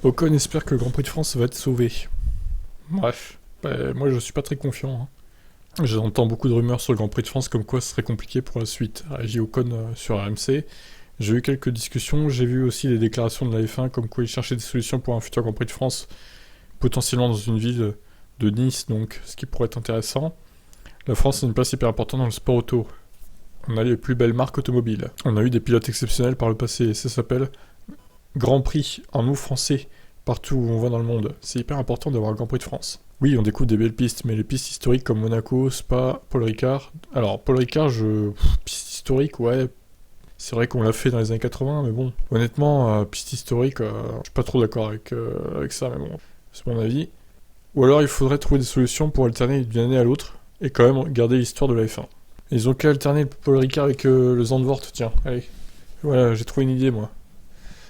Ocon espère que le Grand Prix de France va être sauvé. Bref, moi je suis pas très confiant. J'entends beaucoup de rumeurs sur le Grand Prix de France comme quoi ce serait compliqué pour la suite. Réagi Ocon sur RMC. J'ai eu quelques discussions, j'ai vu aussi les déclarations de la F1 comme quoi ils cherchaient des solutions pour un futur Grand Prix de France, potentiellement dans une ville de Nice, donc ce qui pourrait être intéressant. La France a une place hyper importante dans le sport auto. On a les plus belles marques automobiles. On a eu des pilotes exceptionnels par le passé et ça s'appelle Grand Prix en nous français partout où on va dans le monde. C'est hyper important d'avoir un Grand Prix de France. Oui, on découvre des belles pistes, mais les pistes historiques comme Monaco, Spa, Paul Ricard. Alors, Paul Ricard, piste historique, ouais. C'est vrai qu'on l'a fait dans les années 80, mais bon. Honnêtement, piste historique, je suis pas trop d'accord avec ça, mais bon. C'est mon avis. Ou alors, il faudrait trouver des solutions pour alterner d'une année à l'autre et quand même garder l'histoire de la F1. Ils ont qu'à alterner le Paul Ricard avec le Zandvoort, tiens, allez. Voilà, j'ai trouvé une idée, moi.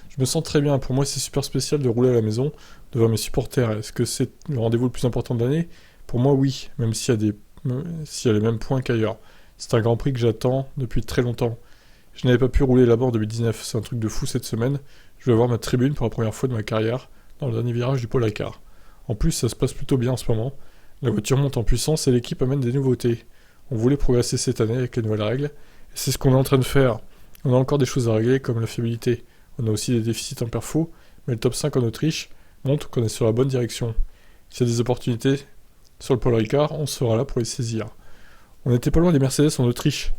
Je me sens très bien. Pour moi, c'est super spécial de rouler à la maison devant mes supporters. Est-ce que c'est le rendez-vous le plus important de l'année? Pour moi, oui, même s'il y a les mêmes points qu'ailleurs. C'est un Grand Prix que j'attends depuis très longtemps. Je n'avais pas pu rouler là-bas en 2019. C'est un truc de fou cette semaine. Je vais avoir ma tribune pour la première fois de ma carrière dans le dernier virage du Paul Ricard. En plus, ça se passe plutôt bien en ce moment. La voiture monte en puissance et l'équipe amène des nouveautés. On voulait progresser cette année avec les nouvelles règles. Et c'est ce qu'on est en train de faire. On a encore des choses à régler comme la fiabilité. On a aussi des déficits en perfo, mais le top 5 en Autriche montre qu'on est sur la bonne direction. S'il y a des opportunités sur le Paul Ricard, on sera là pour les saisir. On n'était pas loin des Mercedes en Autriche.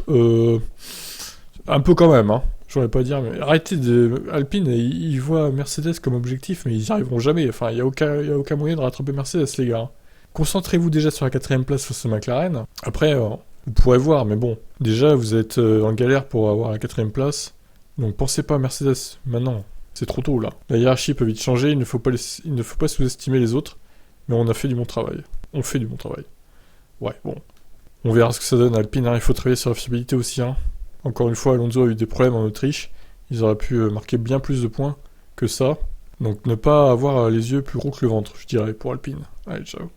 Un peu quand même, hein. J'aurais pas à dire, mais arrêtez de... Alpine, ils voient Mercedes comme objectif, mais ils n'y arriveront jamais. Enfin, il n'y a aucun moyen de rattraper Mercedes, les gars. Concentrez-vous déjà sur la 4ème place face à McLaren. Après, vous pourrez voir, mais bon. Déjà, vous êtes en galère pour avoir la 4ème place. Donc pensez pas à Mercedes, maintenant. C'est trop tôt, là. La hiérarchie peut vite changer, il ne faut pas sous-estimer les autres. Mais on a fait du bon travail. On fait du bon travail. Ouais, bon. On verra ce que ça donne à Alpine, hein. Il faut travailler sur la fiabilité aussi, hein. Encore une fois, Alonso a eu des problèmes en Autriche. Ils auraient pu marquer bien plus de points que ça. Donc ne pas avoir les yeux plus gros que le ventre, je dirais, pour Alpine. Allez, ciao.